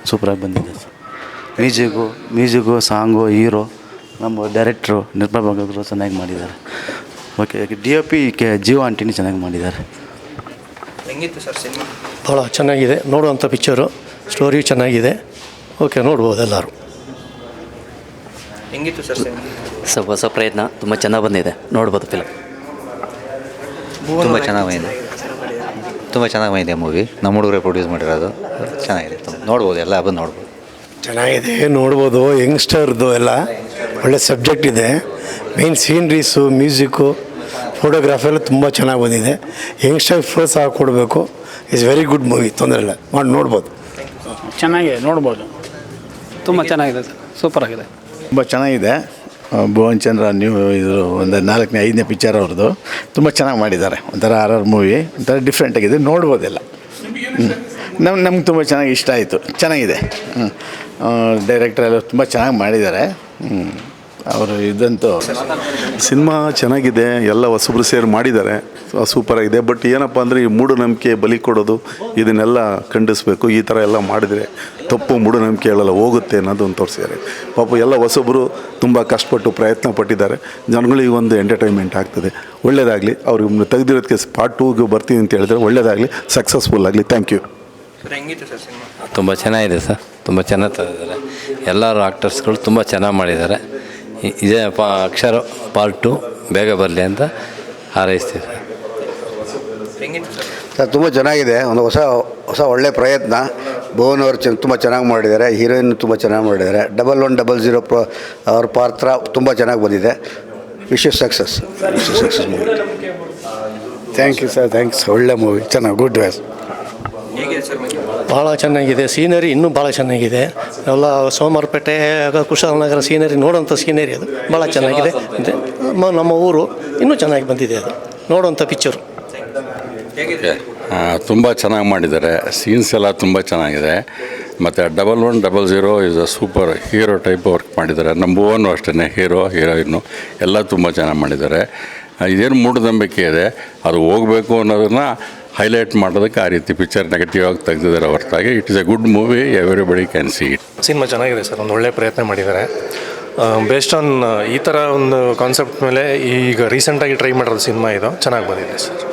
ಸೂಪರಾಗಿ ಬಂದಿದೆ sir. Music song hero ನಮ್ಮ ಡೈರೆಕ್ಟ್ರು ನಿರ್ಮಾಪಕರು ಚೆನ್ನಾಗಿ ಮಾಡಿದ್ದಾರೆ. ಓಕೆ DOP ಜೀವ ಆಂಟಿನಿ ಚೆನ್ನಾಗಿ ಮಾಡಿದ್ದಾರೆ. ಹೆಂಗಿತ್ತು ಸರ್ ಸಿನಿಮಾ? ಭಾಳ ಚೆನ್ನಾಗಿದೆ, ನೋಡುವಂಥ ಪಿಕ್ಚರು, ಸ್ಟೋರಿಯು ಚೆನ್ನಾಗಿದೆ. ಓಕೆ, ನೋಡ್ಬೋದು ಎಲ್ಲರೂ. ಹೆಂಗಿತ್ತು ಸರ್ ಸಿನಿಮಾ? ಹೊಸ ಪ್ರಯತ್ನ ತುಂಬ ಚೆನ್ನಾಗಿ ಬಂದಿದೆ, ನೋಡ್ಬೋದು ಫಿಲಮ್. ತುಂಬ ಚೆನ್ನಾಗಿ ಬಂದಿದೆ ಮೂವಿ. ನಮ್ಮ ಹುಡುಗರೇ ಪ್ರೊಡ್ಯೂಸ್ ಮಾಡಿರೋದು, ಚೆನ್ನಾಗಿದೆ. ನೋಡ್ಬೋದು, ಎಲ್ಲ ಬಂದು ನೋಡ್ಬೋದು. ಚೆನ್ನಾಗಿದೆ, ನೋಡ್ಬೋದು. ಯಂಗ್ಸ್ಟರ್ದು ಎಲ್ಲ ಒಳ್ಳೆ ಸಬ್ಜೆಕ್ಟ್ ಇದೆ. ಮೇನ್ ಸೀನ್ರೀಸು, ಮ್ಯೂಸಿಕ್ಕು, ಫೋಟೋಗ್ರಾಫಿ ಎಲ್ಲ ತುಂಬ ಚೆನ್ನಾಗಿ ಬಂದಿದೆ. ಯಂಗ್ಸ್ಟರ್ ಪ್ರೋತ್ಸಾಹ ಕೊಡಬೇಕು. ಇಟ್ಸ್ ವೆರಿ ಗುಡ್ ಮೂವಿ, ತೊಂದರೆ ಇಲ್ಲ, ಮಾಡಿ ನೋಡ್ಬೋದು. ಚೆನ್ನಾಗಿದೆ, ನೋಡ್ಬೋದು. ತುಂಬ ಚೆನ್ನಾಗಿದೆ ಸರ್, ಸೂಪರ್ ಆಗಿದೆ. ತುಂಬ ಚೆನ್ನಾಗಿದೆ. ಭುವನ್ ಚಂದ್ರ ಇದು ಒಂದು 4ನೇ 5ನೇ ಪಿಕ್ಚರ್ ಅವ್ರದ್ದು. ತುಂಬ ಚೆನ್ನಾಗಿ ಮಾಡಿದ್ದಾರೆ. ಒಂಥರ ಹಾರರ್ ಮೂವಿ, ಒಂಥರ ಡಿಫ್ರೆಂಟಾಗಿದೆ, ನೋಡ್ಬೋದೆಲ್ಲ. ನಮ್ಗೆ ತುಂಬ ಚೆನ್ನಾಗಿ ಇಷ್ಟ ಆಯಿತು, ಚೆನ್ನಾಗಿದೆ. ಡೈರೆಕ್ಟ್ರೆಲ್ಲ ತುಂಬ ಚೆನ್ನಾಗಿ ಮಾಡಿದ್ದಾರೆ. ಅವರು ಇದಂತೂ ಸಿನಿಮಾ ಚೆನ್ನಾಗಿದೆ, ಎಲ್ಲ ಹೊಸಬ್ರು ಸೇರಿ ಮಾಡಿದ್ದಾರೆ, ಸೂಪರಾಗಿದೆ. ಬಟ್ ಏನಪ್ಪ ಅಂದರೆ ಈ ಮೂಢನಂಬಿಕೆ ಬಲಿ ಕೊಡೋದು ಇದನ್ನೆಲ್ಲ ಖಂಡಿಸಬೇಕು. ಈ ಥರ ಎಲ್ಲ ಮಾಡಿದರೆ ತಪ್ಪು, ಮೂಢನಂಬಿಕೆಗಳೆಲ್ಲ ಹೋಗುತ್ತೆ ಅನ್ನೋದನ್ನು ತೋರಿಸಿದ್ದಾರೆ. ಪಾಪ ಎಲ್ಲ ಹೊಸಬ್ರು ತುಂಬ ಕಷ್ಟಪಟ್ಟು ಪ್ರಯತ್ನ ಪಟ್ಟಿದ್ದಾರೆ. ಜನಗಳಿಗೆ ಒಂದು ಎಂಟರ್ಟೈನ್ಮೆಂಟ್ ಆಗ್ತದೆ. ಒಳ್ಳೆಯದಾಗಲಿ. ಅವ್ರಿಗೆ ತೆಗೆದಿರೋದಕ್ಕೆ ಪಾರ್ಟ್ 2ಗೆ ಬರ್ತೀನಿ ಅಂತ ಹೇಳಿದ್ರೆ ಒಳ್ಳೆಯದಾಗಲಿ, ಸಕ್ಸಸ್ಫುಲ್ ಆಗಲಿ. Thank you. ಹೆಂಗಿತ್ತು ಸರ್ ಸಿನಿಮಾ? ತುಂಬ ಚೆನ್ನಾಗಿದೆ ಸರ್, ತುಂಬ ಚೆನ್ನಾಗಿ ತಂದಿದ್ದಾರೆ. ಎಲ್ಲರೂ ಆಕ್ಟರ್ಸ್ಗಳು ತುಂಬ ಚೆನ್ನಾಗಿ ಮಾಡಿದ್ದಾರೆ. ಇದೇ ಅಕ್ಷರ ಪಾರ್ಟ್ 2 ಬೇಗ ಬರಲಿ ಅಂತ ಹಾರೈಸ್ತೀವಿ ಸರ್. ಹೆಂಗಿತ್ತು ಸರ್? ಸರ್ ತುಂಬ ಚೆನ್ನಾಗಿದೆ. ಒಂದು ಹೊಸ ಒಳ್ಳೆಯ ಪ್ರಯತ್ನ. ಭುವನ್ ಅವರು ತುಂಬ ಚೆನ್ನಾಗಿ ಮಾಡಿದ್ದಾರೆ. ಹೀರೋಯಿನ್ ತುಂಬ ಚೆನ್ನಾಗಿ ಮಾಡಿದ್ದಾರೆ. 1100 ಅವ್ರ ಪಾತ್ರ ತುಂಬ ಚೆನ್ನಾಗಿ ಬಂದಿದೆ. Wish you success movie. Thank you sir, thanks. ಒಳ್ಳೆ ಮೂವಿ, ಚೆನ್ನಾಗಿ ಗುಡ್ ವ್ಯಾಸ್. ಹೇಗಿದೆ ಸರ್? ಭಾಳ ಚೆನ್ನಾಗಿದೆ. ಸೀನರಿ ಇನ್ನೂ ಭಾಳ ಚೆನ್ನಾಗಿದೆ. ಎಲ್ಲ ಸೋಮವಾರಪೇಟೆ, ಕುಶಾಲನಗರ ಸೀನರಿ, ನೋಡೋಂಥ ಸೀನರಿ ಅದು ಭಾಳ ಚೆನ್ನಾಗಿದೆ. ನಮ್ಮ ಊರು ಇನ್ನೂ ಚೆನ್ನಾಗಿ ಬಂದಿದೆ. ಅದು ನೋಡೋಂಥ ಪಿಕ್ಚರು. ತುಂಬ ಚೆನ್ನಾಗಿ ಮಾಡಿದ್ದಾರೆ. ಸೀನ್ಸ್ ಎಲ್ಲ ತುಂಬ ಚೆನ್ನಾಗಿದೆ. ಮತ್ತು 1100 is a super hero type work ಮಾಡಿದ್ದಾರೆ. ನಮ್ಮ ಭುವನು ಅಷ್ಟೇ, ಹೀರೋಯಿನ್ನು ಎಲ್ಲ ತುಂಬ ಚೆನ್ನಾಗಿ ಮಾಡಿದ್ದಾರೆ. ಇದೇನು ಮೂಢನಂಬಿಕೆ ಇದೆ, ಅದು ಹೋಗಬೇಕು ಅನ್ನೋದನ್ನು ಹೈಲೈಟ್ ಮಾಡೋದಕ್ಕೆ ಆ ರೀತಿ ಪಿಕ್ಚರ್ ನೆಗೆಟಿವ್ ಆಗಿ ತೆಗೆದಿದ್ದಾರೆ ಹೊರತಾಗಿ it is A good movie. Everybody can see it. Cinema ಚೆನ್ನಾಗಿದೆ ಸರ್, ಒಂದು ಒಳ್ಳೆಯ ಪ್ರಯತ್ನ ಮಾಡಿದ್ದಾರೆ. ಬೇಸ್ಡ್ ಆನ್ ಈ ಥರ ಒಂದು ಕಾನ್ಸೆಪ್ಟ್ ಮೇಲೆ ಈಗ ರೀಸೆಂಟಾಗಿ ಟ್ರೈ ಮಾಡಿರೋದು ಸಿನಿಮಾ ಇದು ಚೆನ್ನಾಗಿ ಬಂದಿದೆ ಸರ್.